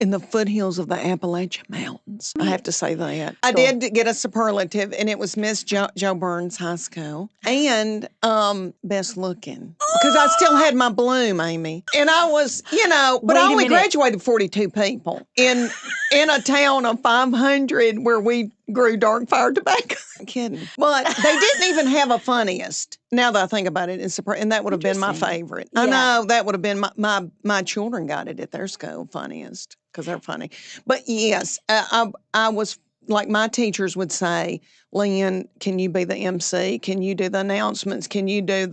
in the foothills of the Appalachian Mountains. I have to say that. I did get a superlative, and it was Miss Joe Burns High School. And best looking. Because I still had my bloom, Amy. And I was, but I only graduated 42 people in a town of 500 where we grew dark fire tobacco. I'm kidding. But they didn't even have a funniest. Now that I think about it, and that would have been my favorite. Yeah. I know that would have been my children got it at their school, funniest, because they're funny. But yes, I was, like my teachers would say, Leanne, can you be the MC? Can you do the announcements? Can you do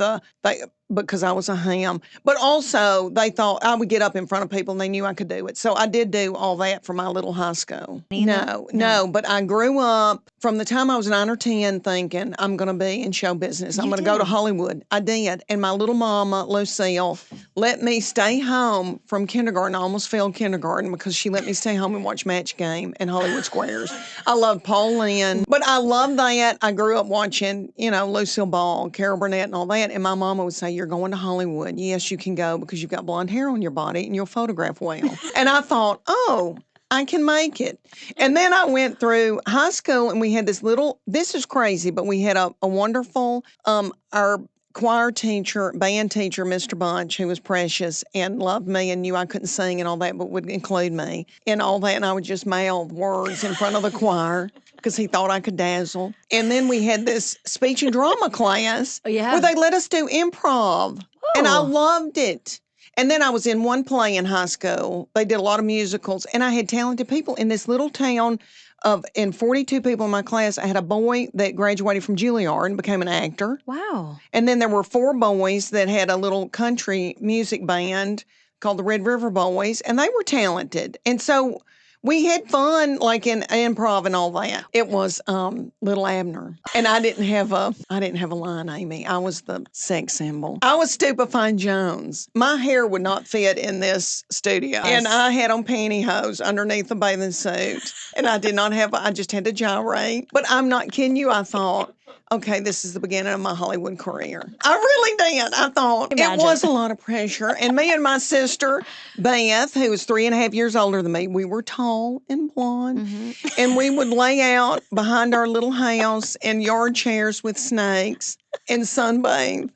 because I was a ham. But also, they thought I would get up in front of people, and they knew I could do it. So I did do all that for my little high school. No. But I grew up from the time I was 9 or 10 thinking, I'm going to be in show business. I'm going to go to Hollywood. I did. And my little mama, Lucille, let me stay home from kindergarten. I almost failed kindergarten because she let me stay home and watch Match Game and Hollywood Squares. I loved Paul Lynn. But I loved that. I grew up watching, Lucille Ball, Carol Burnett, and all that. And my mama would say, you're going to Hollywood. Yes, you can go because you've got blonde hair on your body and you'll photograph well. And I thought, I can make it. And then I went through high school, and we had this is crazy, but we had a wonderful, our choir teacher, band teacher, Mr. Bunch, who was precious and loved me and knew I couldn't sing and all that, but would include me in all that. And I would just mouth words in front of the choir because he thought I could dazzle. And then we had this speech and drama class where they let us do improv. And I loved it. And then I was in one play in high school. They did a lot of musicals. And I had talented people in this little town in 42 people in my class. I had a boy that graduated from Juilliard and became an actor. Wow. And then there were 4 boys that had a little country music band called the Red River Boys. And they were talented. And so we had fun, like in improv and all that. It was Little Abner, and I didn't have a line, Amy. I was the sex symbol. I was Stupefyin Jones. My hair would not fit in this studio, and I had on pantyhose underneath the bathing suit, and I just had to gyrate. But I'm not kidding you. I thought, okay, this is the beginning of my Hollywood career. I really did. I thought it was a lot of pressure. And me and my sister, Beth, who was 3.5 years older than me, we were tall and blonde. Mm-hmm. And we would lay out behind our little house in yard chairs with snakes and sunbathe.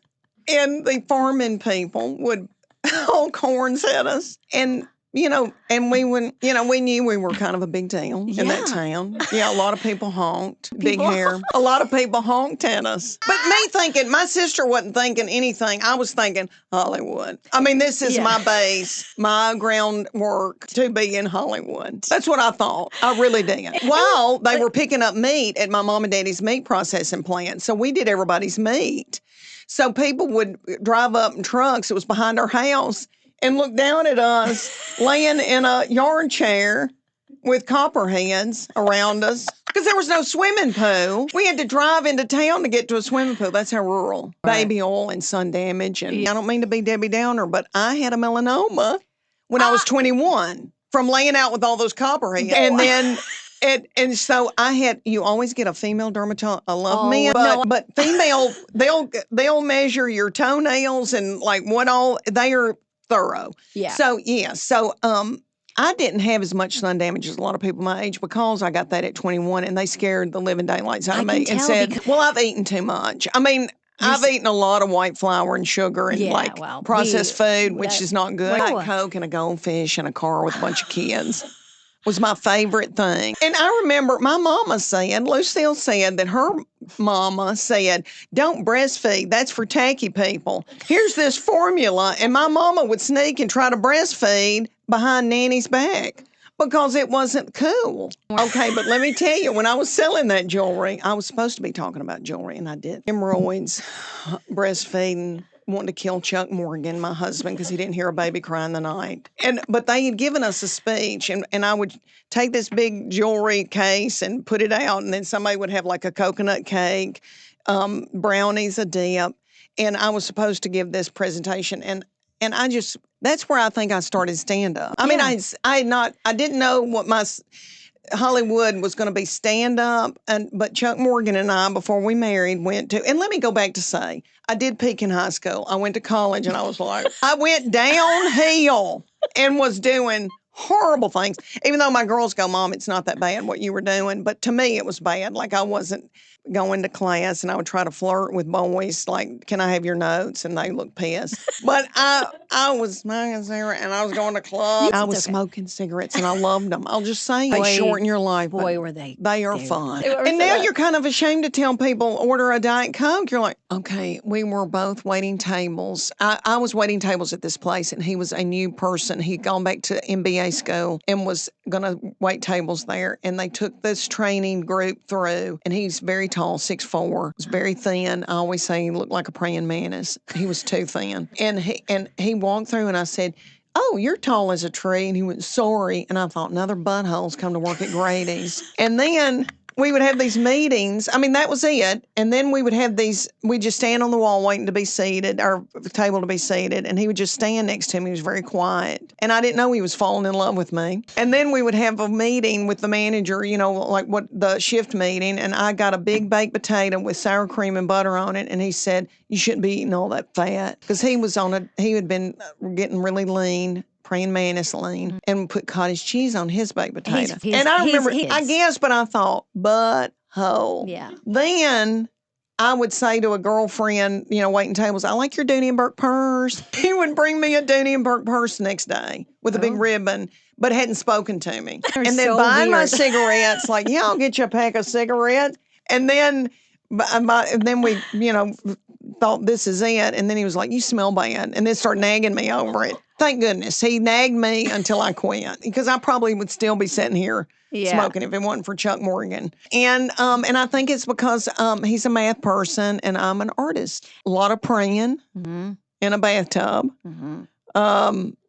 And the farming people would honk horns at us. And and we knew we were kind of a big deal in that town. Yeah, a lot of people honked. Big hair. A lot of people honked at us. But me thinking, my sister wasn't thinking anything. I was thinking Hollywood. I mean, this is my base, my groundwork to be in Hollywood. That's what I thought. I really did. While they were picking up meat at my mom and daddy's meat processing plant. So we did everybody's meat. So people would drive up in trucks. It was behind our house. And look down at us laying in a yard chair with copperheads around us because there was no swimming pool. We had to drive into town to get to a swimming pool. That's how rural. Right. Baby oil and sun damage. And I don't mean to be Debbie Downer, but I had a melanoma when I was 21 from laying out with all those copperheads. And then... And so you always get a female dermatologist. I love men, but female, they'll measure your toenails and like they are thorough. Yeah. So, I didn't have as much sun damage as a lot of people my age because I got that at 21 and they scared the living daylights out of me and said, well, I've eaten too much. I mean, I've eaten a lot of white flour and sugar and processed food, which is not good. Like Coke and a goldfish and a car with a bunch of kids. Was my favorite thing. And I remember my mama saying, Lucille said that her mama said, don't breastfeed. That's for tacky people. Here's this formula. And my mama would sneak and try to breastfeed behind Nanny's back because it wasn't cool. Okay, but let me tell you, when I was selling that jewelry, I was supposed to be talking about jewelry, and I did. Hemorrhoids, breastfeeding, wanting to kill Chuck Morgan, my husband, because he didn't hear a baby cry in the night. But they had given us a speech, and I would take this big jewelry case and put it out, and then somebody would have like a coconut cake, brownies, a dip, and I was supposed to give this presentation, and that's where I think I started stand-up. I mean, I didn't know what my Hollywood was going to be stand-up, but Chuck Morgan and I, before we married, went to, and let me go back to say, I did peak in high school. I went to college, and I was like, I went downhill and was doing horrible things. Even though my girls go, Mom, it's not that bad what you were doing. But to me, it was bad. Like I wasn't going to class and I would try to flirt with boys. Like, can I have your notes? And they look pissed. But I was smoking cigarettes and I was going to clubs. I was smoking cigarettes and I loved them. I'll just say they shorten your life. Boy, were they. They are fun. And now you're kind of ashamed to tell people order a Diet Coke. You're like, okay, we were both waiting tables. I was waiting tables at this place and he was a new person. He'd gone back to MBA school and was going to wait tables there. And they took this training group through and he's very tall, 6'4", was very thin. I always say he looked like a praying mantis. He was too thin. And he walked through and I said, oh, you're tall as a tree. And he went, sorry. And I thought, another butthole's come to work at Grady's. And then we would have these meetings. I mean, that was it. And then we would have these, we'd just stand on the wall waiting to be seated, our table to be seated. And he would just stand next to me. He was very quiet. And I didn't know he was falling in love with me. And then we would have a meeting with the manager, you know, like what the shift meeting. And I got a big baked potato with sour cream and butter on it. And he said, you shouldn't be eating all that fat. Because he had been getting really lean. Praying mantis lean, and put cottage cheese on his baked potato. And I remember, I guess, but I thought, butthole. Yeah. Then I would say to a girlfriend, you know, waiting tables, I like your Dooney and Burke purse. He would bring me a Dooney and Burke purse the next day with a big ribbon, but hadn't spoken to me. And then buying my cigarettes, like, yeah, I'll get you a pack of cigarettes. And then we, you know, thought this is it. And then he was like, you smell bad. And then started nagging me over it. Thank goodness. He nagged me until I quit because I probably would still be sitting here smoking if it wasn't for Chuck Morgan. And I think it's because he's a math person and I'm an artist. A lot of praying in a bathtub.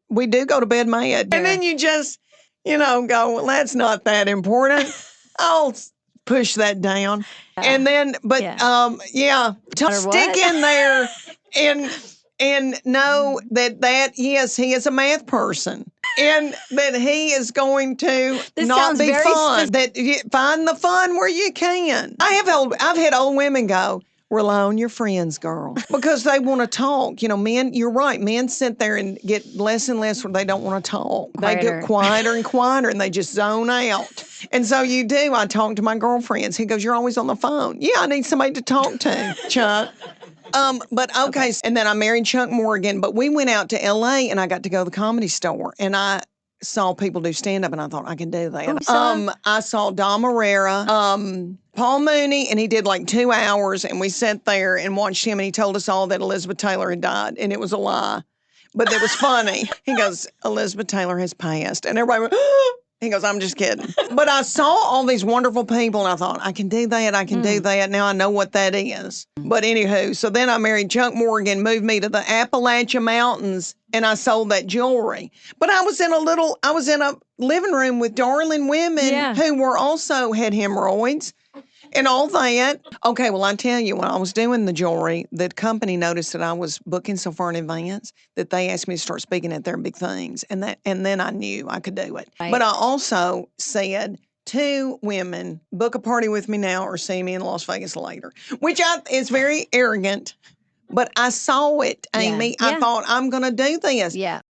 We do go to bed mad. And then you just, you know, go, well, that's not that important. I'll push that down. And then, but stick in there and know that yes, he is a math person. And that he is going to not be fun. That find the fun where you can. I've had old women go, rely on your friends, girl. Because they want to talk. You know, men, you're right. Men sit there and get less and less where they don't want to talk. They get quieter and quieter and they just zone out. And so you do. I talk to my girlfriends. He goes, you're always on the phone. Yeah, I need somebody to talk to, Chuck. But okay. And then I married Chuck Morgan, but we went out to LA and I got to go to the Comedy Store and I saw people do stand up and I thought I can do that. I saw Don Herrera, Paul Mooney, and he did like 2 hours and we sat there and watched him and he told us all that Elizabeth Taylor had died and it was a lie. But it was funny. He goes, Elizabeth Taylor has passed. And everybody went, he goes, I'm just kidding. But I saw all these wonderful people and I thought, I can do that. I can do that. Now I know what that is. But anywho, so then I married Chuck Morgan, moved me to the Appalachian Mountains and I sold that jewelry. But I was in a living room with darling women who were also had hemorrhoids. And all that. Okay, well, I tell you, when I was doing the jewelry, the company noticed that I was booking so far in advance that they asked me to start speaking at their big things. And then I knew I could do it. Right. But I also said, 2 women, book a party with me now or see me in Las Vegas later, which is very arrogant. But I saw it, Amy. I thought, I'm going to do this. Yeah.